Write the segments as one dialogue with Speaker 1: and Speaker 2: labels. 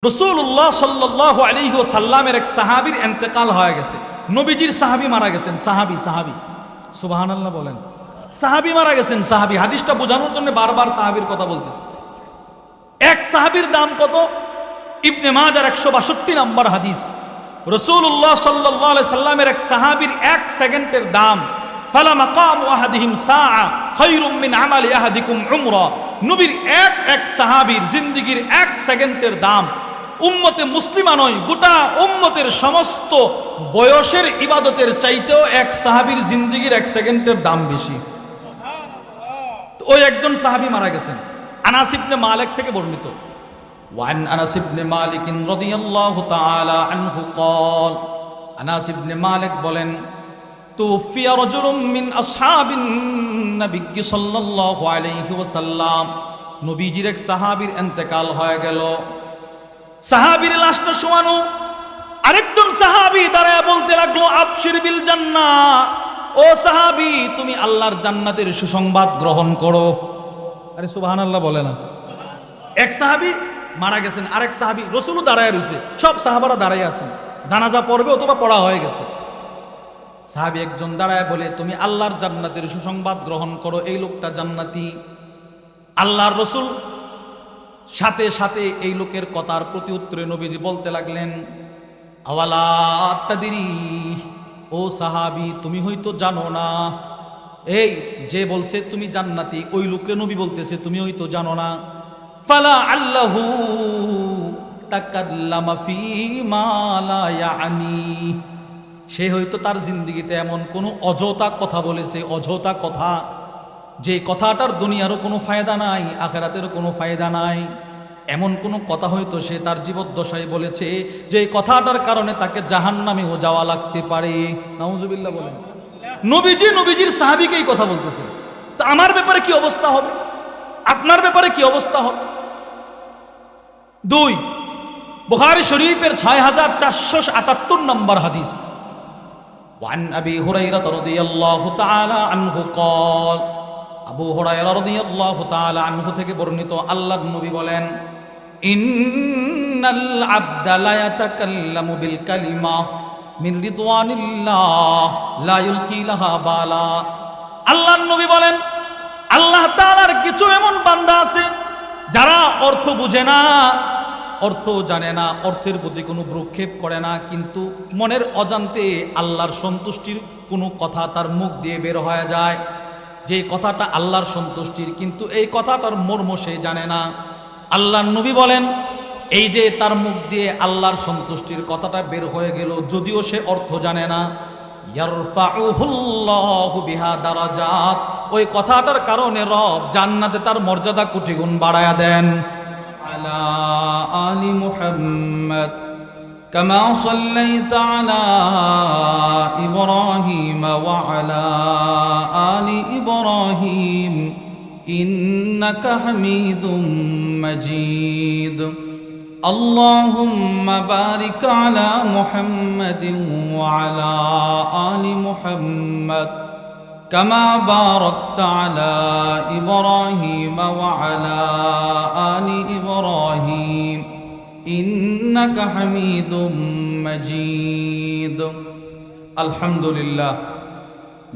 Speaker 1: রাসূলুল্লাহ সাল্লাল্লাহু আলাইহি ওয়াসাল্লামের এক সাহাবীর ইন্তেকাল হয়ে গেছে। নবীজির সাহাবী মারা গেছেন। সাহাবী সুবহানাল্লাহ বলেন। সাহাবী মারা গেছেন। সাহাবী, হাদিসটা বোঝানোর জন্য বারবার সাহাবীর কথা বলতেছে। এক সাহাবীর দাম কত? ইবনে মাজার 162 নম্বর হাদিস। রাসূলুল্লাহ সাল্লাল্লাহু আলাইহি সাল্লামের এক সাহাবীর এক সেকেন্ডের দাম ফালা মাকামু আহাদিহিম সাআ খায়রুম মিন আমালি আহাদিকুম উমরা। নবীর এক সাহাবীর জিন্দেগীর এক সেকেন্ডের দাম উম্মতে মুসলিমা নয়, গোটা উম্মতের সমস্ত বয়সের ইবাদতের চাইতেও এক সাহাবীর জিন্দেগীর এক সেকেন্ডের দাম বেশি। ওই একজন সাহাবী মারা গেছেন। আনাস ইবনে মালিক থেকে বর্ণিত। ওয়ান আনাস ইবনে মালিক রাদিয়াল্লাহু তাআলা আনহু قال, আনাস ইবনে মালিক বলেন, তুফিয়া রাজুলুম মিন আসহাবিন নবী সাল্লাল্লাহু আলাইহি ওয়াসাল্লাম, নবীজির এক সাহাবীর ইন্তেকাল হয়ে গেল। সাহাবীর লাশটা শোয়ানো, আরেকজন সাহাবী দাঁড়ায় বলতে লাগলো, আবশির বিল জান্নাহ, ও সাহাবী তুমি আল্লাহর জান্নাতের সুসংবাদ গ্রহণ করো। আরে সুবহানাল্লাহ বলে না। এক সাহাবী মারা গেছেন, আরেক সাহাবী, রাসূলও দাঁড়ায় রয়েছে, সব সাহাবারা দাঁড়ায় আছেন, জানাজা পড়বে অথবা পড়া হয়ে গেছে। সাহাবী একজন দাঁড়ায় বলে, তুমি আল্লাহর জান্নাতের সুসংবাদ গ্রহণ করো, এই লোকটা জান্নাতি। আল্লাহর রাসূল সাথে সাথে এই লোকের কথার প্রতি উত্তরে নবীজি বলতে লাগলেন, আওয়ালা তাদরি, ও সাহাবী তুমি হয়তো জানো না, এই যে বলছে তুমি জান্নাতি ওই লোককে নবী বলতেছে তুমি হয়তো জানো না। ফালা আল্লাহু তাকাল্লামা ফী মা লা ইয়ানি, সে হয়তো তার জিন্দেগিতে এমন কোনো অযথা কথা বলেছে, অযথা কথা, যে কথাটার দুনিয়ারও কোনো ফায়দা নাই, আখিরাতেরও কোনো ফায়দা নাই, এমন কোনো কথা হয়তো সে তার জীবদ্দশায় বলেছে যে কথাটার কারণে তাকে জাহান্নামেও যাওয়া লাগতে পারে। নাউজুবিল্লাহ বলেন। নবীজির সাহাবীকে এই কথা বলতেছে, তো আমার ব্যাপারে কি অবস্থা হবে, আপনার ব্যাপারে কি অবস্থা হবে? 2 বুখারী শরীফের 6478 নম্বর হাদিস। وعن أبي هريرة رضي الله تعالى عنه قال, আবু হুরায়রা রাদিয়াল্লাহু তাআলা আনহু থেকে বর্ণিত, আল্লাহর নবী বলেন, ইন্নাল আবদা লা ইয়াতাকাল্লামু বিল কালিমাহ মিন রিদওয়ানিল্লাহ লা ইলকি লাহা বালা। আল্লাহর নবী বলেন, আল্লাহ তাআলার কিছু এমন বান্দা আছে যারা অর্থ বুঝে না, অর্থ জানে না, অর্থের প্রতি কোনো ভ্রুক্ষেপ করে না, কিন্তু মনের অজান্তে আল্লাহর সন্তুষ্টির কোনো কথা তার মুখ দিয়ে বের হয়ে যায়, যে কথাটা আল্লাহর সন্তুষ্টির, কিন্তু এই কথাটার মর্ম সে জানে না। আল্লাহর নবী বলেন, এই যে তার মুখ দিয়ে আল্লাহর সন্তুষ্টির কথাটা বের হয়ে গেল, যদিও সে অর্থ জানে না, ইয়ারফাউহুল্লাহু বিহা দারাজাত, ওই কথাটার কারণে রব জান্নাতে তার মর্যাদা কোটি গুণ বাড়ায়া দেন। আলা আলি মুহাম্মদ কামা সাল্লাইতা আলা ইব্রাহিম ওয়া আলা আলি ইব্রাহিম ইন্নাকা হামিদুম মাজিদ। আল্লাহুম্মা বারিক আলা মুহাম্মাদিন ওয়া আলা আলি মুহাম্মদ কামা বারাকতা আলা ইব্রাহিম ওয়া আলা আলি ইব্রাহিম ইন্নাকা হামিদুম মাজিদ। আলহামদুলিল্লাহ।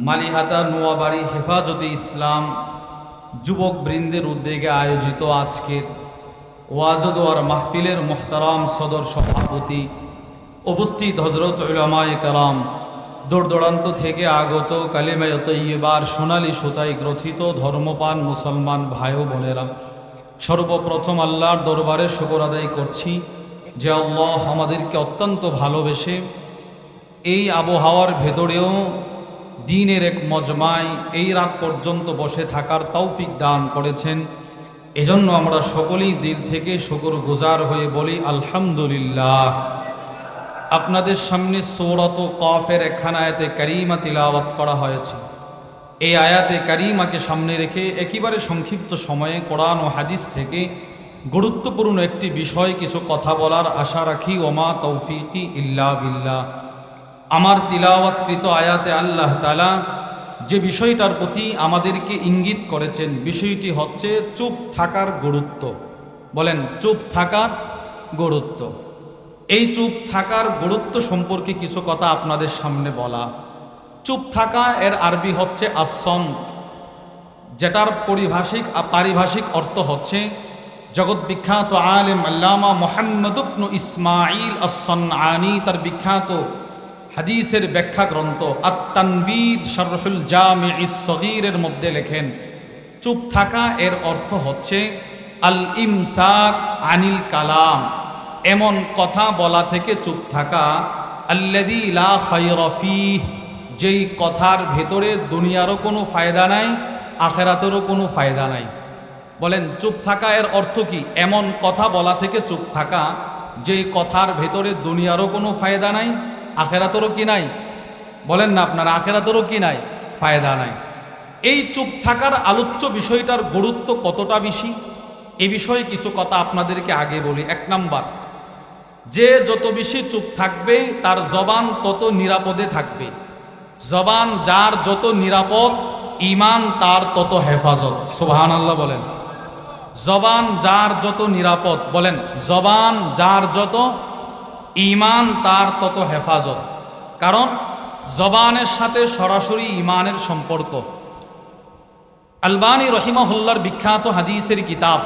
Speaker 1: মালিহাতা নোয়াবাড়ি হেফাজতে ইসলাম যুবক বৃন্দের উদ্যোগে আয়োজিত আজকের ওয়াজ ও দোয়ার মাহফিলের মুহতারাম সদর সভাপতি, উপস্থিত হযরত উলামায়ে কেরাম, দূর দূরান্ত থেকে আগত কালিমায়ে তাইয়্যিবার সোনালী সুতায় গ্রথিত ধর্মপান মুসলমান ভাই ও বোনেরা, সর্বপ্রথম আল্লাহর দরবারে শুকর আদায় করছি যে আল্লাহ আমাদেরকে অত্যন্ত ভালোবেসে এই আবহাওয়ার ভেতরেও দিনের এক মজমায় এই রাত পর্যন্ত বসে থাকার তৌফিক দান করেছেন। এজন্য আমরা সকলেই দিল থেকে শুকর গুজার হয়ে বলি আলহামদুলিল্লাহ। আপনাদের সামনে সূরাত কাফের একখানা আয়াতে কারিমা তিলাওয়াত করা হয়েছে। এই আয়াতে কারিমাকে সামনে রেখে একেবারে সংক্ষিপ্ত সময়ে কোরআন ও হাদিস থেকে গুরুত্বপূর্ণ একটি বিষয় কিছু কথা বলার আশা রাখি। ওমা তৌফিকি ইল্লা বিল্লাহ। আমার তিলাওয়াতকৃত আয়াতে আল্লাহ তাআলা যে বিষয়টার প্রতি আমাদেরকে ইঙ্গিত করেছেন, বিষয়টি হচ্ছে চুপ থাকার গুরুত্ব। বলেন, চুপ থাকার গুরুত্ব। এই চুপ থাকার গুরুত্ব সম্পর্কে কিছু কথা আপনাদের সামনে বলা। চুপ থাকা এর আরবি হচ্ছে আসন্ত, যেটার পারিভাষিক অর্থ হচ্ছে জগৎ বিখ্যাত আলেম আল্লামা মুহাম্মদ ইবনে ইসমাঈল আস-সানআনী তার বিখ্যাত হাদিসের ব্যাখ্যা গ্রন্থ আত-তানবীর শারহুল জামি'is সগীরের মধ্যে লেখেন, চুপ থাকা এর অর্থ হচ্ছে আল ইমসাক আনিল কালাম, এমন কথা বলা থেকে চুপ থাকা, আল্লাযী লা খায়রা ফীহ, যেই কথার ভেতরে দুনিয়ারও কোনো ফায়দা নাই, আখিরাতেরও কোনো ফায়দা নাই। বলেন চুপ থাকা এর অর্থ কি? এমন কথা বলা থেকে চুপ থাকা যেই কথার ভেতরে দুনিয়ারও কোনো ফায়দা নাই, আখিরাতেরও কি নাই? বলেন না আপনারা, আখিরাতেরও কি নাই? ফায়দা নাই। এই চুপ থাকার আলোচ্য বিষয়টার গুরুত্ব কতটা বেশি, এ বিষয়ে কিছু কথা আপনাদেরকে আগে বলি। এক নাম্বার, যে যত বেশি চুপ থাকবে তার জবান তত নিরাপদে থাকবে। জবান যার যত নিরাপদ, ঈমান তার তত হেফাজত। সুবহানাল্লাহ বলেন। জবান যার যত নিরাপদ, বলেন জবান যার যত, ঈমান তার তত হেফাজত। কারণ জবানের সাথে সরাসরি ঈমানের সম্পর্ক। আলবানী রহিমাহুল্লাহর বিখ্যাত হাদিসের কিতাব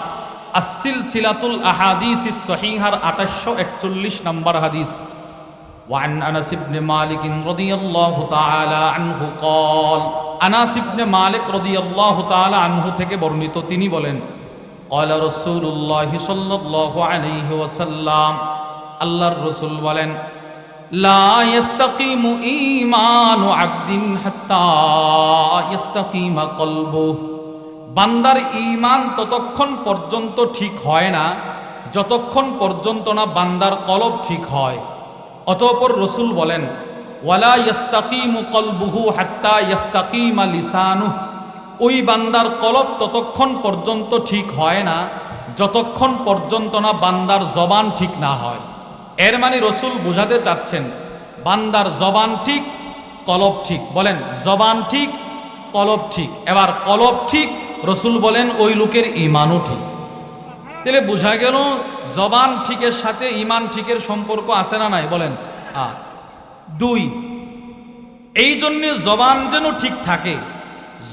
Speaker 1: আস-সিলসিলাতুল আহাদিসিস সহিহার 2841 নম্বর হাদিস, وعن أنس بن مالك رضي الله تعالى عنه قال, আনাস ইবনে মালিক রাদিয়াল্লাহু তাআলা আনহু থেকে বর্ণিত, তিনি বলেন, قال رسول الله صلى الله عليه وسلم, আল্লাহর রাসূল বলেন, لا يستقيم إيمان عبد حتى يستقيم قلبه, বান্দার ঈমান ততক্ষণ পর্যন্ত ঠিক হয় না যতক্ষণ পর্যন্ত না বান্দার কলব ঠিক হয়। অতঃপর রাসূল বলেন, ওয়ালা ইয়াস্তাকিমু কলবুহু হাত্তা ইয়াস্তাকিমা লিসানুহু, ওই বান্দার কলব ততক্ষণ পর্যন্ত ঠিক হয় না যতক্ষণ পর্যন্ত না বান্দার জবান ঠিক না হয়। এর মানে রাসূল বোঝাতে চাচ্ছেন বান্দার জবান ঠিক, কলব ঠিক। বলেন জবান ঠিক, কলব ঠিক। এবার কলব ঠিক, রাসূল বলেন ওই লোকের ঈমানও ঠিক। তাহলে বোঝা গেল জবান ঠিকের সাথে ঈমান ঠিকের সম্পর্ক আছে না নাই? বলেন। দুই, এই জন্য জবান যেন ঠিক থাকে,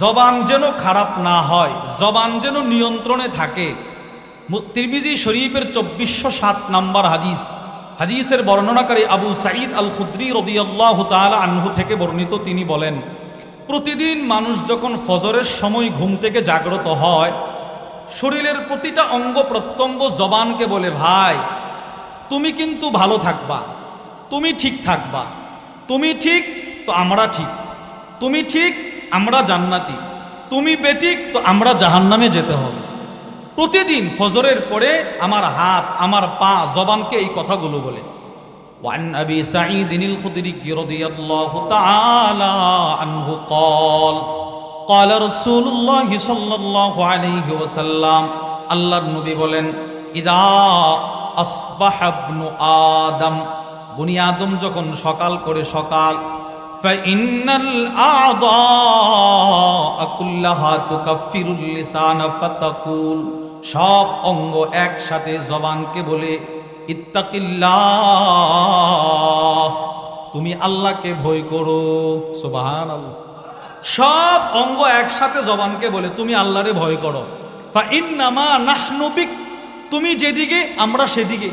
Speaker 1: জবান যেন খারাপ না হয়, জবান যেন নিয়ন্ত্রণে থাকে। তিরমিজি শরীফের 2407 নম্বর হাদিস, হাদিসের বর্ণনাকারী আবু সাঈদ আল খুদরি রাদিয়াল্লাহু তাআলা আনহু থেকে বর্ণিত, তিনি বলেন, প্রতিদিন মানুষ যখন ফজরের সময় ঘুম থেকে জাগ্রত হয়, শরীরের প্রতিটা অঙ্গ প্রত্যঙ্গ জবানকে বলে, ভাই তুমি কিন্তু ভালো থাকবা, তুমি ঠিক থাকবা, তুমি ঠিক তো আমরা ঠিক, তুমি ঠিক আমরা জান্নাতি, তুমি বেঠিক তো আমরা জাহান্নামে যেতে হবে। প্রতিদিন ফজরের পরে আমার হাত, আমার পা জবানকে এই কথাগুলো বলে। وعن أبي سعيد الخدري رضي الله تعالى عنه قال, قال رسول الله صلى الله عليه وسلم, আল্লাহর নবী বলেন, ইদা আসবাহ ইবনু আদম, বনি আদম যখন সকাল করে, সকাল, ফাইন্নাল আ'দা কুল্লাহা তুকাফিরুল লিসান ফাতাকুল, সব অঙ্গ একসাথে জবানকে বলে, ইত্তাকিল্লাহ, তুমি আল্লাহকে ভয় করো। সুবহানাল্লাহ। সব অঙ্গ একসাথে জবানকে বলে তুমি আল্লাহরে ভয় করো। ফাইন্নামা নাহনু বিক, তুমি যেদিকে আমরা সেদিকে।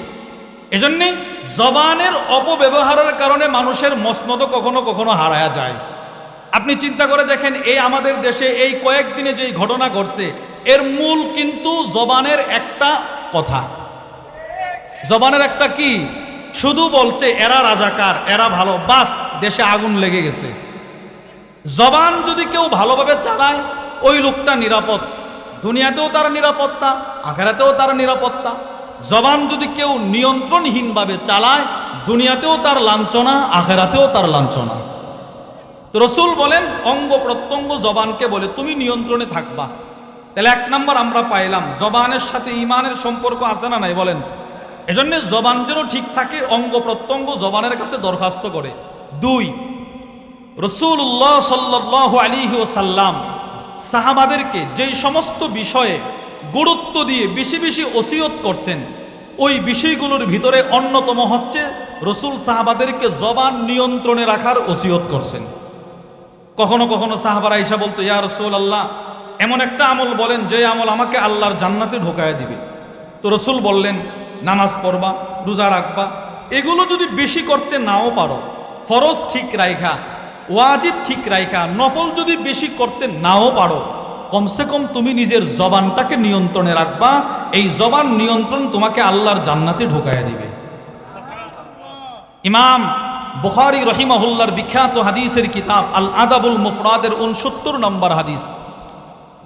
Speaker 1: এজন্যে জবানের অপব্যবহারের কারণে মানুষের মসনদ কখনো কখনো হারায়া যায়। আপনি চিন্তা করে দেখেন, এই আমাদের দেশে এই কয়েকদিনে যেই ঘটনা ঘটছে, এর মূল কিন্তু জবানের একটা কথা। জবানের একটা কি? শুধু বলছে এরা রাজাকার, এরা ভালো, বাস দেশে আগুন লেগে গেছে। জবান যদি কেউ ভালোভাবে চালায়, ওই লোকটা নিরাপদ, দুনিয়াতেও তার নিরাপত্তা, আখিরাতেও তার নিরাপত্তা। জবান যদি কেউ নিয়ন্ত্রণহীনভাবে চালায়, দুনিয়াতেও তার লাঞ্ছনা, আখিরাতেও তার লাঞ্ছনা। রাসূল বলেন অঙ্গ প্রত্যঙ্গ জবানকে বলে তুমি নিয়ন্ত্রণে থাকবা। তাহলে এক নম্বর আমরা পাইলাম জবানের সাথে ঈমানের সম্পর্ক আছে না নাই? বলেন। এজন্য জবান যেন ঠিক থাকে, অঙ্গ প্রত্যঙ্গ জবানের কাছে দরখাস্ত করে। দুই, রাসূলুল্লাহ সাল্লাল্লাহু আলাইহি ওয়াসাল্লাম সাহাবাদেরকে যেই সমস্ত বিষয়ে গুরুত্ব দিয়ে বেশি বেশি ওসিয়ত করছেন,
Speaker 2: ওই বিষয়গুলোর ভিতরে অন্যতম হচ্ছে রসুল সাহাবাদেরকে জবান নিয়ন্ত্রণে রাখার ওসিয়ত করছেন। কখনো কখনো সাহাবারা আয়েশা বলতো, ইয়া রাসূলুল্লাহ, এমন একটা আমল বলেন যে আমল আমাকে আল্লাহর জান্নাতে ঢোকায় দিবে। তো রসুল বললেন, নামাজ পড়বা, রোজা রাখবা। এগুলো যদি বেশি করতে নাও পারো, ফরজ ঠিক রাইখা, ওয়াজিব ঠিক রাইখা, নফল যদি বেশি করতে নাও পারো, কমসে কম তুমি নিজের জবানটাকে নিয়ন্ত্রণে রাখবা। এই জবান নিয়ন্ত্রণ তোমাকে আল্লাহর জান্নাতে ঢোকায় দিবে। ইমাম বুখারী রহিমাহুল্লাহর বিখ্যাত হাদিসের কিতাব আল আদাবুল মুফরাদের 69 নম্বর হাদিস,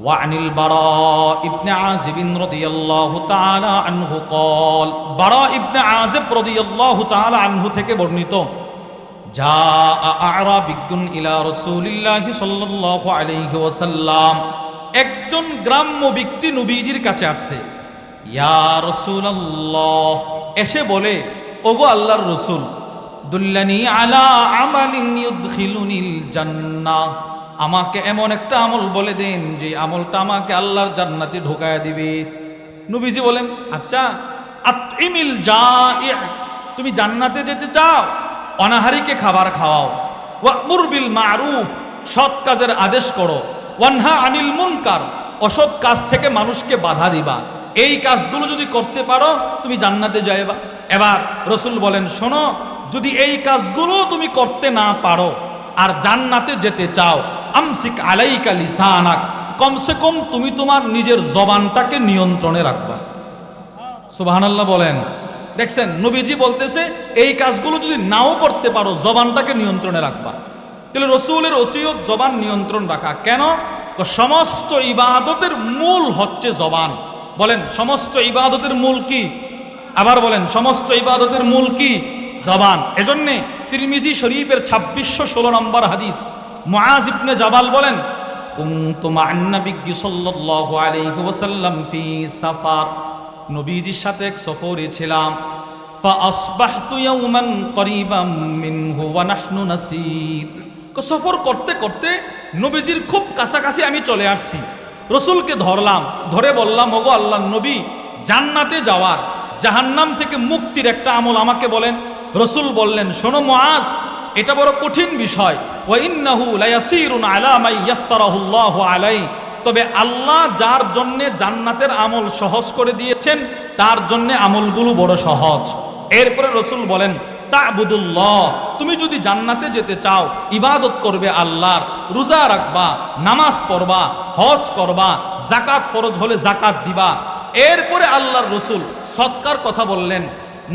Speaker 2: ওয়ানিল বারা ইবনে আযিব রাদিয়াল্লাহু তাআলা আনহু قال, বারা ইবনে আযিব রাদিয়াল্লাহু তাআলা আনহু থেকে বর্ণিত, জাআ আ'রাবিয়্যুন ইলা রাসূলিল্লাহি সাল্লাল্লাহু আলাইহি ওয়াসাল্লাম, একজন গ্রাম্য ব্যক্তি নবীজির কাছে আসছে। ইয়া রাসূলুল্লাহ, এসে বলে, ওগো আল্লাহর রাসূল, দুল্লানি আলা আমালিন ইউদখিলুনিল জান্নাহ, আমাকে এমন একটা আমল বলে দেন যে আমলটা আমাকে আল্লাহর জান্নাতে ঢোকায় দিবে। নবীজি বলেন, আচ্ছা, আতইমিল জাই', তুমি জান্নাতে যেতে চাও, অনাহারীকে খাবার খাওয়াও। ওয়া'মুর বিল মা'রুফ, সৎ কাজের আদেশ করো। ওয়ানহা আনিল মুনকার, অসৎ কাজ থেকে মানুষকে বাধা দিবা। এই কাজগুলো যদি করতে পারো তুমি জান্নাতে যাইবা। এবার রসুল বলেন, শোনো, যদি এই কাজগুলো তুমি করতে না পারো আর জান্নাতে যেতে চাও, আমসিক আলাইকা লিসানাক, কমসে কম তুমি তোমার নিজের জবানটাকে নিয়ন্ত্রণে রাখবা। সুবহানাল্লাহ বলেন। দেখছেন, নবীজি বলতেছে এই কাজগুলো যদি নাও করতে পারো জবানটাকে নিয়ন্ত্রণে রাখবা। তাহলে রসুলের ওসিয়ত জবান নিয়ন্ত্রণ রাখা। কেন? তো সমস্ত ইবাদতের মূল হচ্ছে জবান। বলেন, সমস্ত ইবাদতের মূল কি? আবার বলেন, সমস্ত ইবাদতের মূল কি? জবান। এজন্যে তিরমিজি শরীফের 2616 নম্বর হাদিস, মুআজ ইবনে জাবাল বলেন, কুনতু মা'আন নবী সাল্লাল্লাহু আলাইহি ওয়াসাল্লাম ফি সাফার, নবীজির সাথে এক সফরে ছিলাম। ফাআসবাহতু ইয়াওমান করিবাম মিনহু ওয়া নাহনু নাসির, সফর করতে করতে নবীজির খুব কাছাকাছি আমি চলে আসছি। রসুলকে ধরলাম, ধরে বললাম, ওগো আল্লাহর নবী, জান্নাতে যাওয়ার, জাহান্নাম থেকে মুক্তির একটা আমল আমাকে বলেন। রসুল বললেন, শোনো মুআজ, এটা বড় কঠিন বিষয়। ওয়া ইন্নাহু লায়াসিরুন আলা মান ইয়াসসারাহুল্লাহু আলাইহি, তবে আল্লাহ যার জন্য জান্নাতের আমল সহজ করে দিয়েছেন তার জন্য আমলগুলো বড় সহজ। এরপরে রসুল বলেন, তা'বুদুল্লাহ, তুমি যদি জান্নাতে যেতে চাও ইবাদত করবে আল্লাহর, রোজা রাখবা, নামাজ পড়বা, হজ করবা, যাকাত ফরজ হলে যাকাত দিবা। এরপরে আল্লাহর রসুল সৎকার কথা বললেন।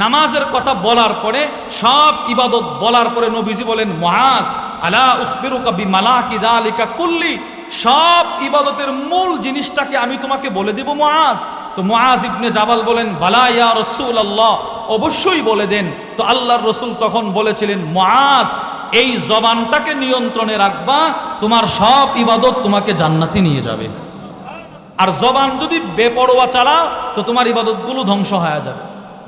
Speaker 2: নামাজের কথা বলার পরে, সব ইবাদত বলার পরে নবীজি বলেন, মুআজ, আলা উখবিরুকা বিমালাকি যালিকা কুল্লি, সব ইবাদতের মূল জিনিসটাকে আমি তোমাকে বলে দিব মুআজ। তো মুআজ ইবনে জাবাল বলেন, বালা ইয়া রাসূলুল্লাহ, অবশ্যই বলে দেন। তো আল্লাহর রসুল তখন বলেছিলেন, মুআজ, এই জবানটাকে নিয়ন্ত্রণে রাখবা, তোমার সব ইবাদত তোমাকে জান্নাতে নিয়ে যাবে। আর জবান যদি বেপরোয়া চালাও তো তোমার ইবাদতগুলো ধ্বংস হয়ে যাবে।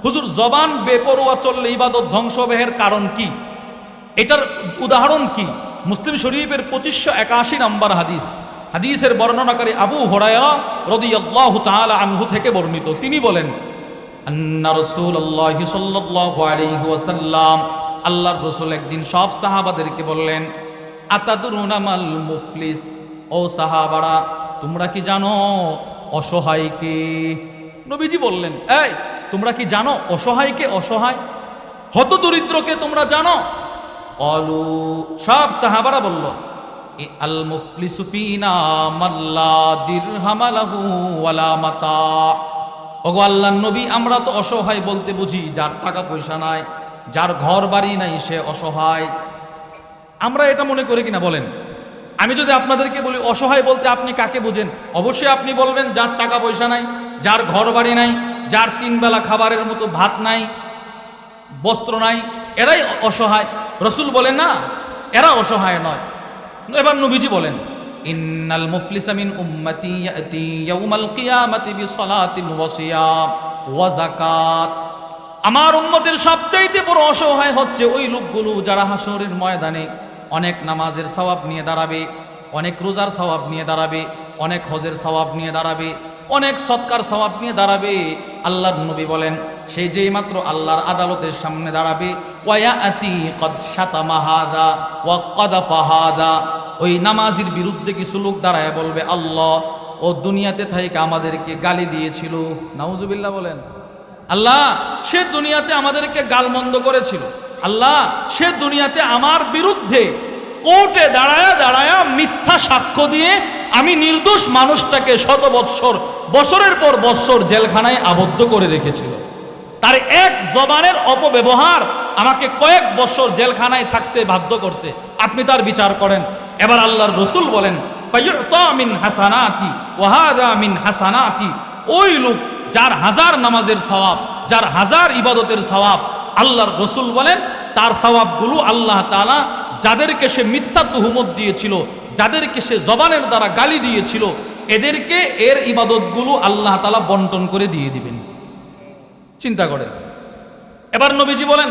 Speaker 2: হুজুর, জবান বেপরোয়া চললে ইবাদত ধ্বংস হবে, এর কারণ কি? এটার উদাহরণ কি? মুসলিম শরীফের 2581 নম্বর হাদিস, হাদিসের বর্ণনাকারী আবু হুরায়রা রাদিয়াল্লাহু তাআলা আনহু থেকে বর্ণিত। তিনি বলেন, আন্না রাসূলুল্লাহ সাল্লাল্লাহু আলাইহি ওয়াসাল্লাম, আল্লাহর রাসূল একদিন সব সাহাবাদেরকে বললেন, আতাদুরুনা মাল মুফলিস, ও সাহাবারা, তোমরা কি জানো অসহায় কে? নবীজি বললেন, এই, তোমরা কি জানো অসহায় কে? অসহায় হতদরিদ্রকে তোমরা জানো? ক্বালু, সব সাহাবারা বলল, আল মুফলিসু ফিনা মাল্লা দিরহাম লাহু ওয়ালা মাতা। ওগো আল্লাহর নবী, আমরা তো অসহায় বলতে বুঝি যার টাকা পয়সা নাই, যার ঘর বাড়ি নাই, সে অসহায়। আমরা এটা মনে করি কিনা বলেন? আমি যদি আপনাদেরকে বলি অসহায় বলতে আপনি কাকে বুঝেন? অবশ্যই আপনি বলবেন যার টাকা পয়সা নাই, যার ঘর বাড়ি নাই, যার 3 বেলা খাবারের মতো ভাত নাই, বস্ত্র নাই, এরাই অসহায়। রসুল বলেন, না, এরা অসহায় নয়। এবার নবীজি বলেন, ইন্নাল মুফলিসা মিন উম্মতি ইয়াতি ইয়াউমাল কিয়ামাতি বিসসালাতিন ওয়া সিয়াম ওয়া যাকাত, আমার উম্মতের সবচাইতে বড় অসহায় হচ্ছে ওই লোকগুলো যারা হাসরের ময়দানে অনেক নামাজের সওয়াব নিয়ে দাঁড়াবে, অনেক রোজার সওয়াব নিয়ে দাঁড়াবে, অনেক হজের সওয়াব নিয়ে দাঁড়াবে, অনেক সৎকার সওয়াব নিয়ে দাঁড়াবে। আল্লাহর নবী বলেন, সে যেই মাত্র আল্লাহর আদালতের সামনে দাঁড়াবে, ওয়ায়াতি কদ শাতামা হাযা ওয়া কাযাফা হাযা, ওই নামাজির বিরুদ্ধে কিছু লোক দাঁড়ায় বলবে, আল্লাহ ও দুনিয়াতে থেকে আমাদেরকে গালি দিয়েছিল। নাউজুবিল্লাহ বলেন। আল্লাহ সে দুনিয়াতে আমাদেরকে গালমন্দ করেছিল, আল্লাহ সে দুনিয়াতে আমার বিরুদ্ধে কোর্টে দাঁড়ায়া দাঁড়ায়া মিথ্যা সাক্ষ্য দিয়ে আমি নির্দোষ মানুষটাকে শত বৎসর, বছরের পর বৎসর জেলখানায় আবদ্ধ করে রেখেছিল। তার এক জবানের অপব্যবহার আমাকে কয়েক বছর জেলখানায় থাকতে বাধ্য করছে, আপনি তার বিচার করেন। এবার আল্লাহর রসুল বলেন, ফায়ুতা মিন হাসানাতি ওয়া হাযা মিন হাসানাতি, ওই লোক যার হাজার নামাজের সওয়াব, যার হাজার ইবাদতের সওয়াব, আল্লাহর রসুল বলেন তার সওয়াবগুলো আল্লাহ তাআলা যাদেরকে সে মিথ্যা তুহমত দিয়েছিল, যাদেরকে সে জবানের দ্বারা গালি দিয়েছিল, এদেরকে এর ইবাদতগুলো আল্লাহ তাআলা বন্টন করে দিয়ে দিবেন। চিন্তা করেন। এবার নবীজি বলেন,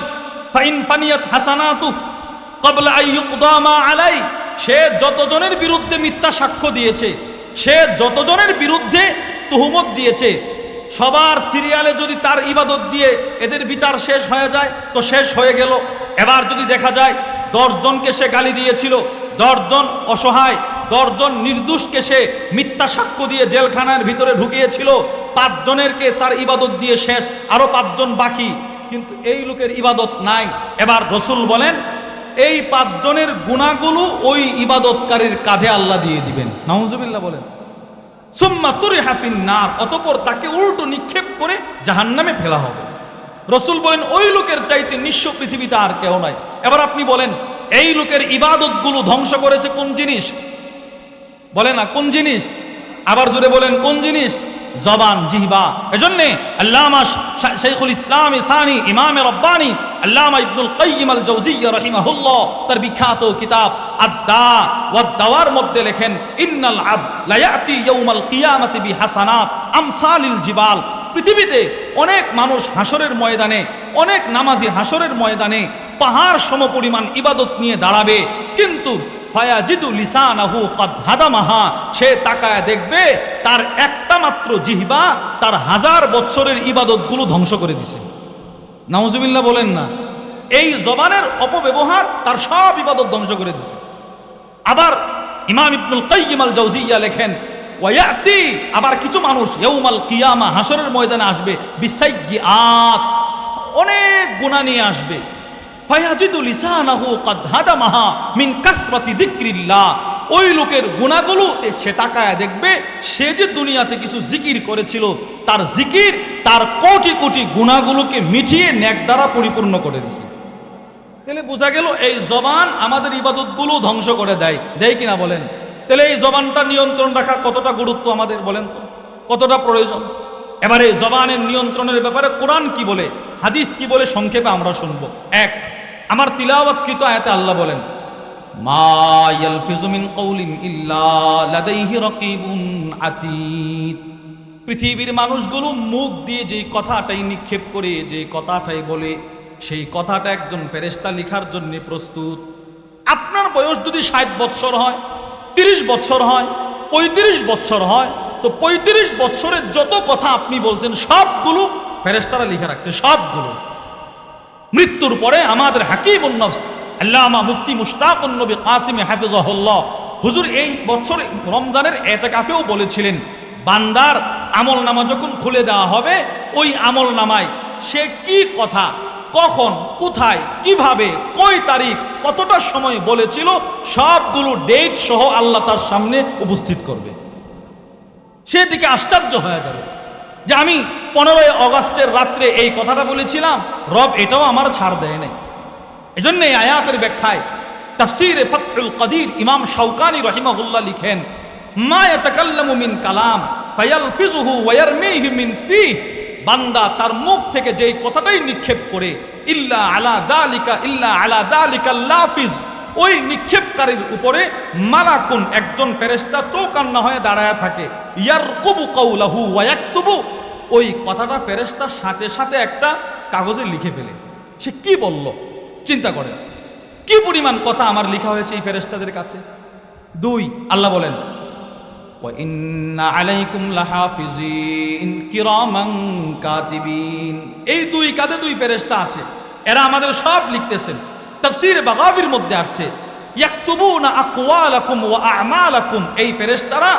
Speaker 2: ফাইন ফানিয়াত হাসানাতু ক্বাবলা আন ইউকদা মা আলাই, সে যতজনের বিরুদ্ধে মিথ্যা সাক্ষ্য দিয়েছে, সে যতজনের বিরুদ্ধে তুহমত দিয়েছে, সবার সিরিয়ালে যদি তার ইবাদত দিয়ে এদের বিচার শেষ হয়ে যায় তো শেষ হয়ে গেল। এবার যদি দেখা যায় 10 জনকে সে গালি দিয়েছিল, 10 জন অসহায়, 10 জন নির্দোষকে সে মিথ্যা সাক্ষ্য দিয়ে জেলখানার ভিতরে ঢুকিয়েছিল, 5 জনেরকে তার ইবাদত দিয়ে শেষ, আরো 5 জন বাকি, কিন্তু এই লোকের ইবাদত নাই। এবার রসুল বলেন এই 5 জনের গুনাহগুলো ওই ইবাদতকারীর কাঁধে আল্লাহ দিয়ে দিবেন। নাউজুবিল্লাহ বলেন। সুম্মা তুরিহা ফিন নার, অতঃপর তাকে উল্টো নিক্ষেপ করে জাহান্নামে ফেলা হবে। রসুল বলেন ওই লোকের চাইতে নিঃস্ব পৃথিবীতে আর কেউ নাই। এবার আপনি বলেন এই লোকের ইবাদতগুলো ধ্বংস করেছে কোন জিনিস? বলে না কোন জিনিস? আবার জোরে বলেন কোন জিনিস? জবান, জিহবা। এজন্যে আল্লামা শাইখুল ইসলাম সানি ইমামে রব্বানি আল্লামা ইবনুল কাইয়িম আল জাওজিয়্যা রাহিমাহুল্লাহ তার বিখ্যাত কিতাব আদ-দা ওয়াদ দাওয়ার মধ্যে লেখেন, ইন্নাল আবদ লা ইয়াতি ইয়াউমাল কিয়ামাতি বিহাসানাত আমসালিল জিবাল। পৃথিবীতে অনেক মানুষ হাসরের ময়দানে, অনেক নামাজি হাসরের ময়দানে পাহাড় সমপরিমাণ ইবাদত নিয়ে দাঁড়াবে, কিন্তু ফায়াজিদু লিসানাহু কদ হাদামাহা, সে তাকায় দেখবে তার একটা মাত্র জিহবা তার 1000 বছরের ইবাদতগুলো ধ্বংস করে দিছে। নাউজুবিল্লাহ বলেন না। এই জবানের অপব্যবহার তার সব ইবাদত ধ্বংস করে দিছে। আবার ইমাম ইবনুল কাইয়িম আল জাওজিয়্যা লেখেন, ওয়ায়াতি, আবার কিছু মানুষ ইয়াউমাল কিয়ামা হাসরের ময়দানে আসবে বিসাইয়্যাত, অনেক গুনাহ নিয়ে আসবে। ফায়াজিদু লিসানাহু কদ হাদামাহা মিন কাসরাতি যিকরিল্লাহ, ওই লোকের গুনাহগুলো সে তাকায় দেখবে সে যে দুনিয়াতে কিছু জিকির করেছিল, তার জিকির তার কোটি কোটি গুনাহগুলোকে মিটিয়ে নেক দ্বারা পরিপূর্ণ করে দিয়েছে। তাহলে বোঝা গেল এই জবান আমাদের ইবাদতগুলো ধ্বংস করে দেয়, দেয় কিনা বলেন? তাহলে এই জবানটা নিয়ন্ত্রণ রাখা কতটা গুরুত্ব আমাদের বলেন তো, কতটা প্রয়োজন? এবারে জবানের নিয়ন্ত্রণের ব্যাপারে কোরআন কি বলে, হাদিস কি বলে, সংক্ষেপে আমরা শুনবো। এক, আমার তিলাওয়াতকৃত আয়াতে আল্লাহ বলেন, মা ইয়ালফিজু মিন কওলিন ইল্লা লাদাইহি রাকিবুন আতীদ। পৃথিবীর মানুষগুলো মুখ দিয়ে যেই কথাটাই নিক্ষেপ করে, যে কথাটাই বলে, সেই কথাটা একজন ফেরেশতা লেখার জন্য প্রস্তুত। আপনার বয়স যদি 60 বছর হয়, 30 বছর হয়, 35 বছর হয়, তো 35 বছরের যত কথা আপনি বলছেন সবগুলো ফেরেশতারা লিখে রাখছে, সবগুলো। মৃত্যুর পরে আমাদের হাকিমুন নফস আল্লামা মুফতি মুশতাকুন নবী কাসিম হাফিজাহুল্লাহ হুজুর এই বছর রমজানের ইতিকাফেও বলেছিলেন, বান্দার আমলনামা যখন খুলে দেওয়া হবে, ওই আমলনামায় সে কি কথা, কখন, কোথায়, কিভাবে, কয় তারিখ, কতটা সময় বলেছিল, সবগুলো ডেট সহ আল্লাহ তার সামনে উপস্থিত করবে। সেদিকে আশ্চর্য হয়ে যাবে যে আমি 15 আগস্টের রাত্রে এই কথাটা বলেছিলাম, রব এটাও আমার ছাড় দেয় নাই। এজন্য এই আয়াতের ব্যাখ্যায় তাফসীরে ফাতহুল কাদির ইমাম শাওকানি রাহিমাহুল্লাহ লিখেন, মা ইয়াতাকাল্লামু মিন কালাম ফায়ালফিজুহু ওয়া ইয়ারমিহি মিন ফিহি, বান্দা তার মুখ থেকে যেই কথাটাই নিক্ষেপ করে, ইল্লা আলা দালিকা লাফিজ, ওই নিক্ষেপকারীর উপরে মালাকুন, একজন ফেরেশতা চৌকান্না হয়ে দাঁড়ায় থাকে, ইয়ারকুবু কাওলাহু ওয়া ইয়াকতুবু, ওই কথাটা ফেরেশতার সাথে সাথে একটা কাগজে লিখে ফেলে। সে কি বলল চিন্তা করেন, কি পরিমাণ কথা আমার লেখা হয়েছে এই ফেরেশতাদের কাছে। 2, আল্লাহ বলেন,
Speaker 1: ওয়া ইন্না আলাইকুম লাহাফিজিন কিরামান কাতিবিন।
Speaker 2: এই দুই কাঁধে দুই ফেরেশতা আছে, এরা আমাদের সব লিখতেছেন। তাফসীর বাগাবীর মধ্যে আসছে ইয়াকতুবুনা আকওয়ালাকুম ওয়া আমালাকুম, এই ফেরেশতারা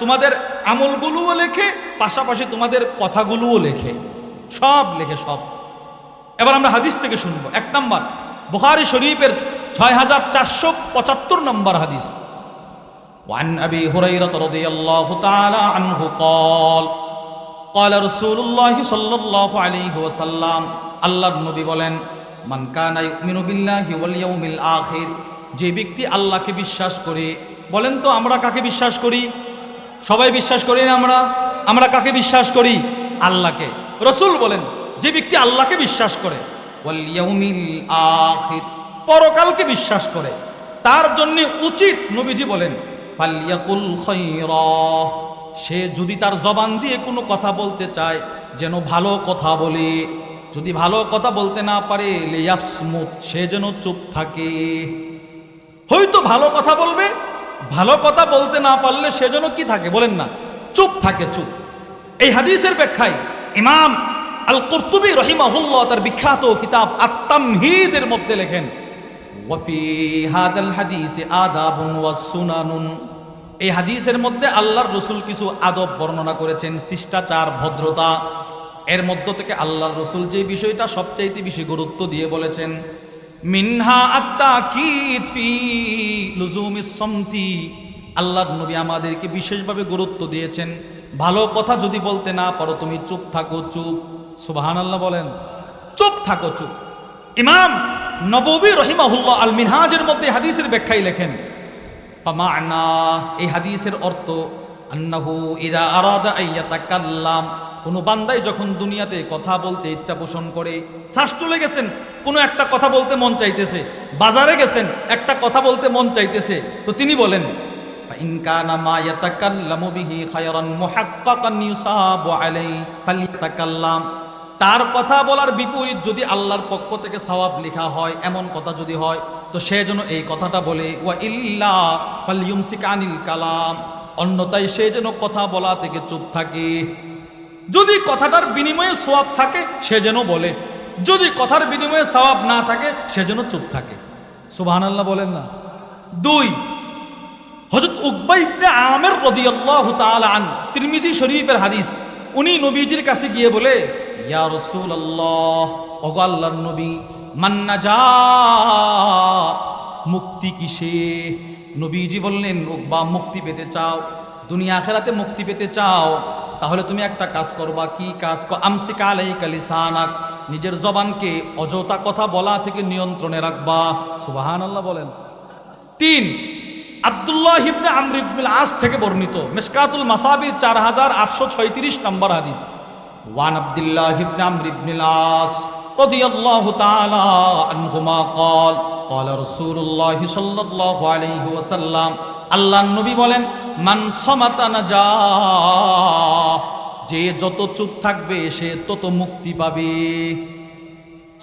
Speaker 2: তোমাদের আমলগুলোও লেখে, পাশাপাশি তোমাদের কথাগুলোও লেখে, সব লেখে সব। এবার আমরা হাদিস থেকে শুনবো। 1 নাম্বার বুখারী শরীফের 6475 নম্বর হাদিস।
Speaker 1: وعن أبي هريرة رضي الله تعالى عنه قال قال رسول الله صلى الله عليه وسلم আল্লাহর নবী বলেন, মান কানা ইউমিনু বিল্লাহি ওয়াল ইয়াউমিল আখির, যে ব্যক্তি আল্লাহকে বিশ্বাস করে। বলেন তো আমরা কাকে বিশ্বাস করি? সবাই বিশ্বাস করি না? আমরা কাকে বিশ্বাস করি? আল্লাহকে। রাসূল বলেন, যে ব্যক্তি আল্লাহকে বিশ্বাস করে, ওয়াল ইয়াউমিল আখির,
Speaker 2: পরকালকে বিশ্বাস করে, তার জন্য উচিত, নবীজি বলেন,
Speaker 1: ফালিয়াকুল খায়রা, সে যদি তার জবান দিয়ে কোনো কথা বলতে চায় যেন ভালো কথা বলে, যদি ভালো কথা বলতে না পারে লিয়াসমুত, সে যেন চুপ থাকে।
Speaker 2: হয়তো ভালো কথা বলবে, ভালো কথা বলতে না পারলে সে যেন কি থাকে বলেন না, চুপ থাকে, চুপ। এই হাদিসের ব্যাখ্যায় ইমাম আল কুরতুবী রাহিমাহুল্লাহ তার বিখ্যাত কিতাব আত-তামহীদের মধ্যে লেখেন,
Speaker 1: ওয়াফি হাদাল হাদিসে আদাবুন ওয়াস সুনানুন, এই হাদিসের মধ্যে আল্লাহর রাসূল কিছু আদব বর্ণনা করেছেন, শিষ্টাচার, ভদ্রতা। এর মধ্য থেকে আল্লাহর রাসূল যে বিষয়টা সবচাইতে বেশি গুরুত্ব দিয়ে বলেছেন, মিনহা আত-তাকিদ ফি লুজুমিস সামতি, আল্লাহর নবী আমাদেরকে বিশেষভাবে গুরুত্ব দিয়েছেন, ভালো কথা যদি বলতে না পারো তুমি চুপ থাকো, চুপ। সুবহানাল্লাহ বলেন,
Speaker 2: চুপ থাকো, চুপ। ইমাম নববী রাহিমাহুল্লাহ আল মিনহাজের মধ্যে হাদিসের ব্যাখ্যায় লেখেন,
Speaker 1: ফামা'না, এই হাদিসের অর্থ, আন্নাহু ইযা আরাদা আইয়াতাকাল্লাম, কোন বান্দাই যখন দুনিয়াতে কথা বলতে ইচ্ছা পোষণ করে,
Speaker 2: শ্বাস চলে গেছেন, কোনো একটা কথা বলতে মন চাইতেছে, বাজারে গেছেন, একটা কথা বলতে মন চাইতেছে, তো তিনি বলেন,
Speaker 1: ফাইন কানা মা ইয়াতাকাল্লামু বিহি খায়রান মুহাক্কাকান ইউসাবু আলাইহি ফালইয়াতাকাল্লাম, তার কথা বলার বিপরীত যদি আল্লাহর পক্ষ থেকে সওয়াব লেখা হয় এমন কথা যদি হয় তো সে যেন এই কথাটা বলে, ওয়া ইল্লা ফালইউমসিক আনিল কালাম, অন্যথায় সে যেন কথা বলা থেকে চুপ থাকে।
Speaker 2: যদি কথাটার বিনিময়ে সওয়াব থাকে সে যেন বলে, যদি কথার বিনিময়ে সওয়াব না থাকে সে যেন চুপ থাকে। সুবহানাল্লাহ বলেন না। 2, হযরত উকবা ইবনে আমির রাদিয়াল্লাহু তাআলা আন, তিরমিজি শরীফের হাদিস, উনি নবীজির কাছে গিয়ে বলে,
Speaker 1: ইয়া রাসূলুল্লাহ, ওগো আল্লাহর নবী, মান নাজা, মুক্তি কিসে? নবীজি বললেন, উকবা, মুক্তি পেতে চাও, দুনিয়া আখিরাতে মুক্তি পেতে চাও, তাহলে তুমি একটা কাজ করবা। কি কাজ? আমসিক আলাইকা লিসানাক, নিজের জবানকে অযথা কথা বলা থেকে নিয়ন্ত্রণে রাখবা। সুবহানাল্লাহ বলেন।
Speaker 2: 3, আব্দুল্লাহ ইবনে আমর ইবনুল আস থেকে বর্ণিত, মিশকাতুল মাসাবির 4836 নম্বর হাদিস।
Speaker 1: ওয়ান আব্দুল্লাহ ইবনে আমর ইবনুল আস রাদিয়াল্লাহু তাআলা আনহুমা قال قال رسول الله সাল্লাল্লাহু আলাইহি ওয়াসাল্লাম, আল্লাহর নবী বলেন, মান সামাতা নাজা, যে যত চুপ থাকবে সে তত মুক্তি পাবে।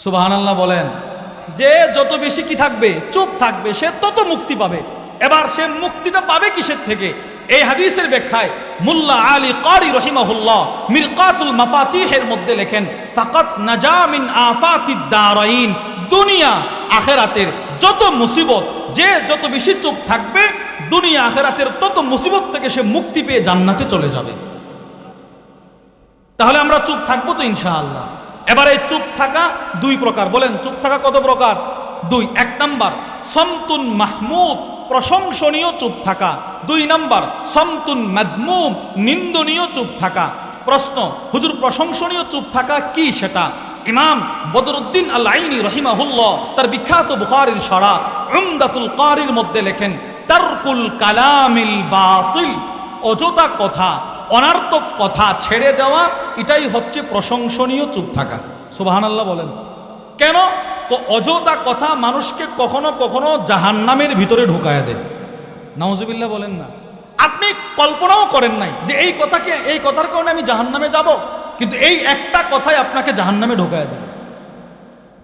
Speaker 1: সুবহানাল্লাহ বলেন,
Speaker 2: যে যত বেশি কি থাকবে, চুপ থাকবে, সে তত মুক্তি পাবে। এবার সে মুক্তিটা পাবে কিসের থেকে? এই হাদিসের ব্যাখ্যায় মুল্লা আলী কারি রহিমাহুল্লাহ মিরকাতুল মাফাতিহের মধ্যে লেখেন, ফাকাত নাজা মিন আফাতিদ দারাইন, দুনিয়া আখিরাতের যত মুসিবত, যে যত বেশি চুপ থাকবে দুনিয়া আখিরাতের তত মুসিবত থেকে সে মুক্তি পেয়ে জান্নাতে চলে যাবে। তাহলে আমরা চুপ থাকবো তো ইনশাআল্লাহ। এবার এই চুপ থাকা 2 প্রকার। বলেন চুপ থাকা কত প্রকার? 2। 1 নাম্বার সমতুন মাহমুদ, প্রশংসনীয় চুপ থাকা। 2 নাম্বার সমতুন মাদমুম, নিন্দনীয় চুপ থাকা। প্রশ্ন, হুজুর প্রশংসনীয় চুপ থাকা কি সেটা? ইমাম বদরুদ্দিন আল আইনি রহিমাহুল্লাহ তার বিখ্যাত বুখারীর শরহ উমদাতুল কারির মধ্যে লেখেন, তারকুল কালামিল বাতিল, অযথা কথা, অনার্থক কথা ছেড়ে দেওয়া, এটাই হচ্ছে প্রশংসনীয় চুপ থাকা। সুবহানাল্লাহ বলেন। কেন? তো অযথা কথা মানুষকে কখনো কখনো জাহান্নামের ভিতরে ঢুকায়া দেয়। নাউজুবিল্লাহ বলেন না। আপনি কল্পনাও করেন নাই যে এই কথার কারণে আমি জাহান্নামে যাব, কিন্তু এই একটা কথাই আপনাকে জাহান্নামে ঢুকায়া দেবে।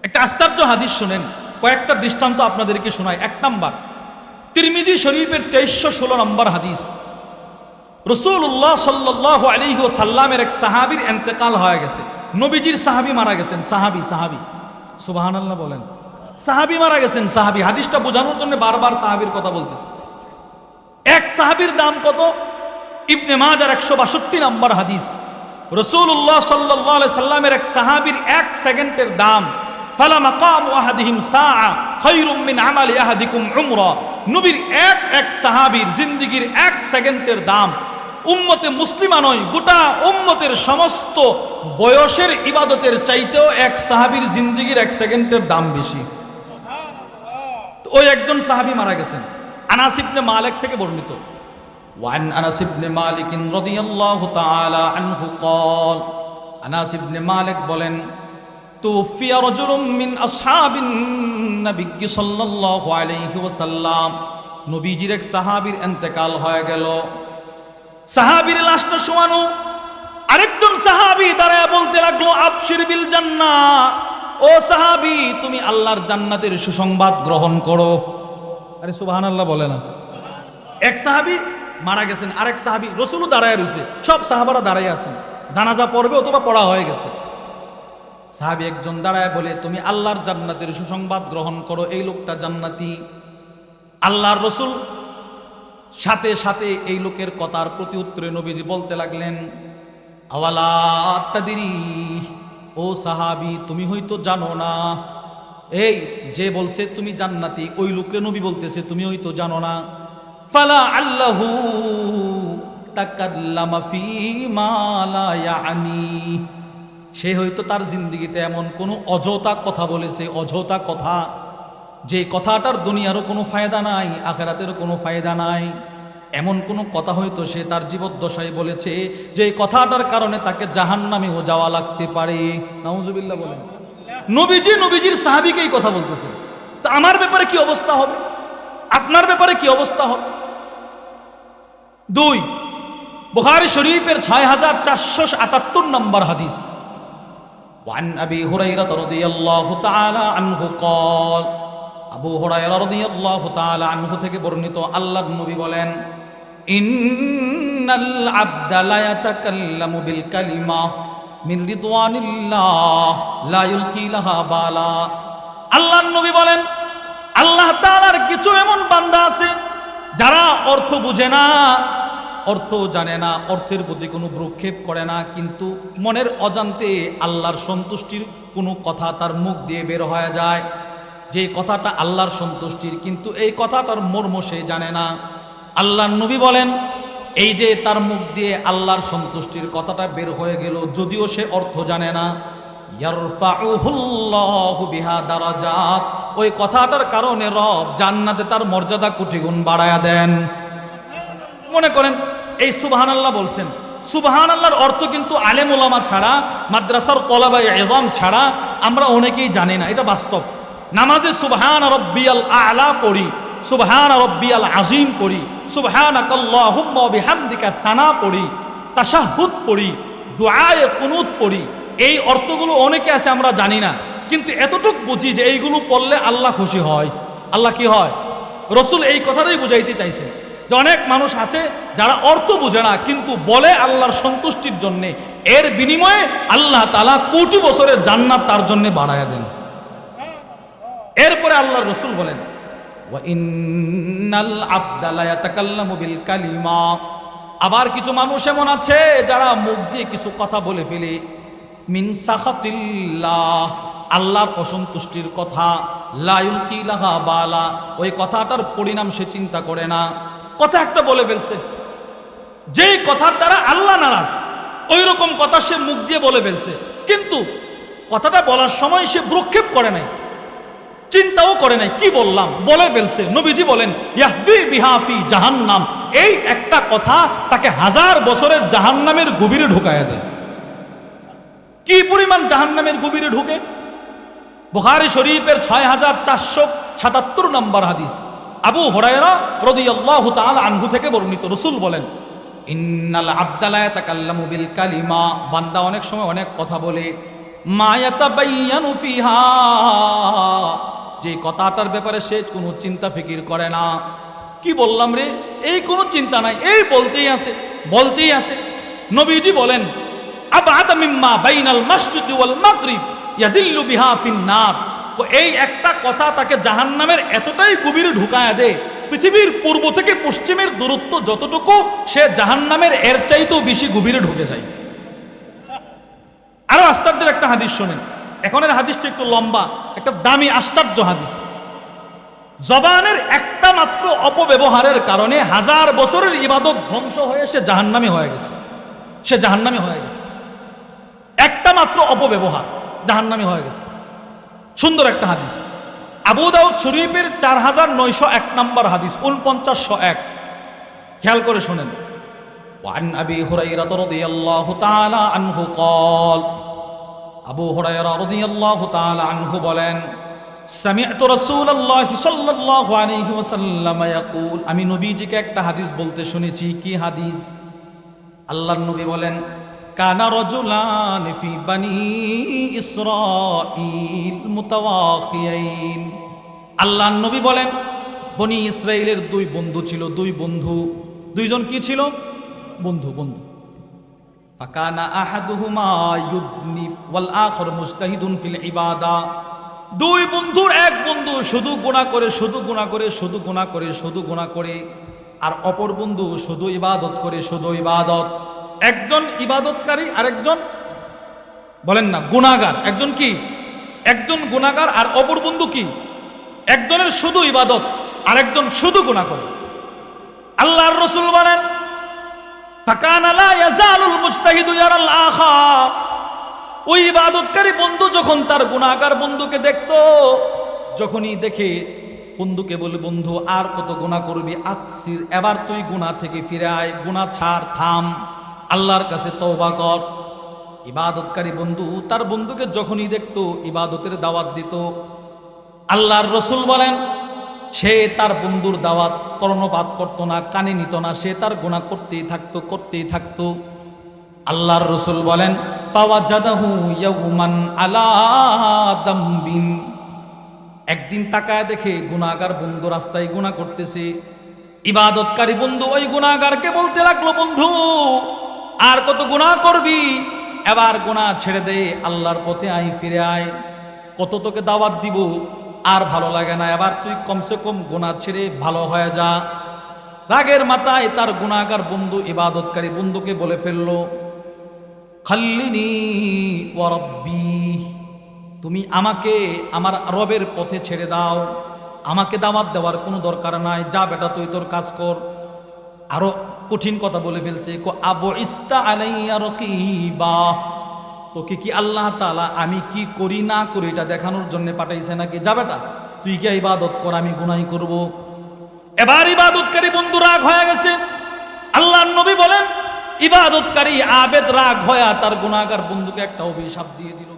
Speaker 2: একটা আশ্চর্য হাদিস শুনেন, কয়েকটা দৃষ্টান্ত আপনাদেরকে শোনায়। 1 নাম্বার তিরমিজি শরীফের 2316 নম্বর হাদিস। রাসূলুল্লাহ সাল্লাল্লাহু আলাইহি ওয়াসাল্লামের এক সাহাবীর ইন্তেকাল হয়ে গেছে। নবীজির সাহাবী মারা গেছেন। সাহাবী সুবহানাল্লাহ বলেন। সাহাবী মারা গেছেন। সাহাবী, হাদিসটা বোঝানোর জন্য বারবার সাহাবীর কথা বলতেছে। এক সাহাবীর দাম কত? ইবনে মাজার 162 নম্বর হাদিস। রাসূলুল্লাহ সাল্লাল্লাহু আলাইহি সাল্লামের এক সাহাবীর 1 সেকেন্ডের দাম, ফালা মাকামু আহাদিহিম সাআ খায়রুম মিন আমালি আহাদিকুম উমরা। নবীর এক সাহাবীর জিন্দেগীর 1 সেকেন্ডের দাম উম্মতে মুসলিমা নয়, গোটা উম্মতের সমস্ত বয়সের ইবাদতের চাইতেও এক সাহাবীর জিন্দেগীর 1 সেকেন্ডের দাম বেশি। তো ওই একজন সাহাবী মারা গেছেন। আনাস ইবনে মালিক থেকে বর্ণিত। وعن أنس بن مالك رضي الله تعالى عنه قال أنس بن مالك বলেন توفي رجل من أصحاب النبي صلى الله عليه وسلم নবীজির এক সাহাবীর ইন্তেকাল হয়ে গেল। সাহাবীর লাশটা শোয়ানো, আরেকজন সাহাবী দাঁড়ায় বলতে লাগলো আবশির বিল জান্নাহ, ও সাহাবী তুমি আল্লাহর জান্নাতের সুসংবাদ গ্রহণ করো। আরে সুবহানাল্লাহ বলে না। এক সাহাবী মারা গেছেন, আরেক সাহাবী, রাসূলও দাঁড়ায় রয়েছে, সব সাহাবারা দাঁড়ায় আছেন, জানাজা পড়বে অথবা পড়া হয়ে গেছে। সাহাবী একজন দাঁড়ায় বলে তুমি আল্লাহর জান্নাতের সুসংবাদ গ্রহণ করো, এই লোকটা জান্নাতি। আল্লাহর রাসূল সাথে সাথে এই লোকের কথার প্রতি উত্তরে নবীজি বলতে লাগলেন আওয়ালা তাদরি, ও সাহাবী তুমি হয়তো জানো না, এই যে বলছে তুমি জান্নাতি ওই লোককে নবী বলতেছে তুমি হয়তো জানো না। ফালা আল্লাহু তাকাল্লামা ফীমা লা ইয়ানি, সে হয়তো তার জিন্দেগিতে এমন কোনো অযথা কথা বলেছে, অযথা কথা, যে কথাটার দুনিয়ারও কোনো ফায়দা নাই, আখিরাতেরও কোনো ফায়দা নাই, এমন কোনো কথা হয়তো সে তার জীবদ্দশায় বলেছে যে কথাটার কারণে তাকে জাহান্নামেও যাওয়া লাগতে পারে। নাউজুবিল্লাহ বলেন। নবীজির সাহাবীকে এই কথা বলতেছে, তো আমার ব্যাপারে কি অবস্থা হবে, আপনার ব্যাপারে কি অবস্থা হবে? 2 বুখারী শরীফের 6478 নম্বর হাদিস। وعن أبي هريرة رضي الله تعالى عنه قال আবু হুরায়রা রাদিয়াল্লাহু তাআলা আনহু থেকে বর্ণিত আল্লাহর নবী বলেন ইন্নাল আবদা লা ইয়াতাকাল্লামু বিল কালিমাহ মিন রিদওয়ানিল্লাহ লা ইলকি লাহা বালা। আল্লাহর নবী বলেন আল্লাহ তাআলার কিছু এমন বান্দা আছে যারা অর্থ বুঝে না, অর্থ জানে না, অর্থের প্রতি কোনো ভ্রুক্ষেপ করে না, কিন্তু মনের অজান্তে আল্লাহর সন্তুষ্টির কোনো কথা তার মুখ দিয়ে বের হয়ে যায়, যে কথাটা আল্লাহর সন্তুষ্টির, কিন্তু এই কথাটার মর্ম সে জানে না। আল্লাহর নবী বলেন এই যে তার মুখ দিয়ে আল্লাহর সন্তুষ্টির কথাটা বের হয়ে গেল, যদিও সে অর্থ জানে না, ইয়ারফাউহুল্লাহু বিহা দারাজাত, ওই কথাটার কারণে রব জান্নাতে তার মর্যাদা কোটি গুণ বাড়ায়া দেন। মনে করেন এই সুবহানাল্লাহ বলছেন, সুবহানাল্লাহর অর্থ কিন্তু আলেম ওলামা ছাড়া, মাদ্রাসার তলাবায়ে ইলম ছাড়া আমরা অনেকেই জানি না, এটা বাস্তব। নামাজে সুবহান রাব্বিয়াল আ'লা পড়ি, সুবহান রাব্বিয়াল আযীম পড়ি, সুবহানাকাল্লাহুম্মা ওয়া বিহামদিকা তানা পড়ি, তাশাহুদ পড়ি, দুআয়ে কুনুত পড়ি, এই অর্থগুলো অনেকে আছে আমরা জানি না, কিন্তু এতটুকু বুঝি যে এইগুলো পড়লে আল্লাহ খুশি হয়। আল্লাহ কি হয়? রাসূল এই কথাটাই বুঝাইতে চাইছেন যে অনেক মানুষ আছে যারা অর্থ বুঝে না কিন্তু বলে আল্লাহর সন্তুষ্টির জন্যে, এর বিনিময়ে আল্লাহ তাআলা কোটি বছরের জান্নাত তার জন্য বাড়ায়া দেন। এরপরে আল্লাহর রাসূল বলেন ওয়া ইন্নাল আবদা লা ইয়াতাকাল্লামু বিল কালিমা, আবার কিছু মানুষ এমন আছে যারা মুখ দিয়ে কিছু কথা বলে ফেলে মিন সাখাতিল্লাহ, আল্লাহর অসন্তুষ্টির কথা, লা ইলকি লাহা বালা, ওই কথাটার পরিণাম সে চিন্তা করে না। কথা একটা বলে ফেলছে, যেই কথার দ্বারা আল্লাহ নারাজ, ওই রকম কথা সে মুখ দিয়ে বলে ফেলছে, কিন্তু কথাটা বলার সময় সে ভ্রুক্ষেপ করে নাই, চিন্তাও করে নাই, কি বললাম বলে ফেলছে। নবীজি বলেন ইয়াহবি বিহা ফি জাহান্নাম, এই একটা কথা তাকে 1000 বছরের জাহান্নামের গভীরে ঢুকায়া দেয়। কি পরিমাণ জাহান্নামের গভীরে ঢুকে? বুখারী শরীফের 6477 নম্বর হাদিস। আবু হুরায়রা রাদিয়াল্লাহু তাআলা আনহু থেকে বর্ণিত, রাসূল বলেন ইন্নাল আবদা লা ইয়াতাকাল্লামু বিল কালিমা, বান্দা অনেক সময় অনেক কথা বলে, মা ইয়াতাবায়্যানু ফিহা, যে কথাটার ব্যাপারে সে কোনো চিন্তা ফিকির করে না। কি বললাম রে, এই কোনো চিন্তা নাই, এই বলতেই আছে, বলতেই আছে। নবীজি বলেন, আবআদা মিম্মা বাইনাল মাসজিদ ওয়াল মাগরিব ইয়াজিল্লু বিহা ফিন্নার। তো এই একটা কথা তাকে জাহান্নামের এতটাই গভীরে ঢুকায়া দেয়, পৃথিবীর পূর্ব থেকে পশ্চিমের দূরত্ব যতটুকু, সে জাহান্নামের এর চাইতেও বেশি গভীরে ঢুকে যায়। আরো আশ্চর্যের একটা হাদিস শোনেন। এখনের হাদিসটা একটু লম্বা, একটা দামি আশ্চর্য হাদিস। জবানের একটা মাত্র অপব্যবহারের কারণে 1000 বছরের ইবাদত ধ্বংস হয়ে সে জাহান্নামী হয়ে গেছে। সে জাহান্নামী হয়ে গেছে, একটা মাত্র অপব্যবহার, জাহান্নামী হয়ে গেছে। সুন্দর একটা হাদিস, আবু দাউদ শরীফের 4901 নম্বর হাদিস, 4901। খেয়াল করে শুনেন। وعن أبي هريرة رضي الله تعالى عنه قال আবু হুরায়রা রাদিয়াল্লাহু তাআলা আনহু বলেন, সামি'তু রাসূলুল্লাহি সাল্লাল্লাহু আলাইহি ওয়াসাল্লাম ইয়াকুল, আমি নবীজিকে একটা হাদিস বলতে শুনেছি। কি হাদিস? আল্লাহর নবী বলেন, কানা রাজুলান ফি বানি ইসরাঈল মুতাওয়াখিয়াইন। আল্লাহর নবী বলেন, বনি ইসরাইলের দুই বন্ধু ছিল, দুই বন্ধু। দুইজন কি ছিল? বন্ধু। ফাকানা আহাদুহুমা ইউদনি ওয়াল আখর মুজতাহিদুন ফিল ইবাদা। দুই বন্ধুর এক বন্ধু শুধু গুনাহ করে, আর অপর বন্ধু শুধু ইবাদত করে, শুধু ইবাদত। একজন ইবাদতকারী, আরেকজন বলেন না গুনাহগার। একজন কি? একজন গুনাহগার, আর অপর বন্ধু কি? একজনের শুধু ইবাদত, আরেকজন শুধু গুনাহ করে। আল্লাহর রাসূল বলেন, ফাকানা লা ইয়াজালুল মুজতাহিদু ইয়ারাল আখার। ওই ইবাদতকারী বন্ধু যখন তার গুনাহগার বন্ধুকে দেখতো, যখনই দেখে বন্ধুকে বলে, বন্ধু আর কত গুনাহ করবি, আকসির, এবার তুই গুনাহ থেকে ফিরে আয়, গুনাহ ছাড়, থাম, আল্লাহর কাছে তওবা কর। ইবাদতকারী বন্ধু তার বন্ধুকে যখনই দেখতো ইবাদতের দাওয়াত দিত। আল্লাহর রাসূল বলেন, সে তার বন্ধুর দাওয়াত কর্ণপাত করতো না, কানে নিত না, সে তার গুনাহ করতেই থাকতো। আল্লাহর রাসূল বলেন, ফাওয়াজাদাহু ইয়াওমান আলা দামবিন। একদিন তাকায় দেখে গুনাহগার বন্ধু রাস্তায় গুনাহ করতেছে। ইবাদতকারী বন্ধু ওই গুনাহগারকে বলতে লাগলো, বন্ধু আর কত গুনাহ করবি, এবার গুনাহ ছেড়ে দে, আল্লাহর পথে আয়, ফিরে আয়, কত তোকে দাওয়াত দিব, আর ভালো লাগে না, এবার তুই কমসে কম গুনাহ ছেড়ে ভালো হয়ে যা। রাগের মাথায় তার গুনাহগার বন্ধু ইবাদতকারী বন্ধুকে বলে ফেললো, খাল্লিনি ওয়া রাব্বি, তুমি আমাকে আমার রবের পথে ছেড়ে দাও, আমাকে দাওয়াত দেওয়ার কোনো দরকার নাই, যা বেটা তুই তোর কাজ কর। আরো কঠিন কথা বলে ফেলছে, আবু ইস্তা আলাইয়া রাকিবা, তোকে কি আল্লাহ তাআলা আমি কি করি না করি এটা দেখানোর জন্য পাঠাইছে নাকি? যা বেটা তুই কি ইবাদত কর, আমি গুনাহ করব। এবার ইবাদতকারী বন্ধু রাগ হয়ে গেছে। আল্লাহর নবী বলেন, ইবাদতকারী আবেদ রাগ হয়ে তার গুনাহগার বন্ধুকে একটা অভিশাপ দিয়ে দিল।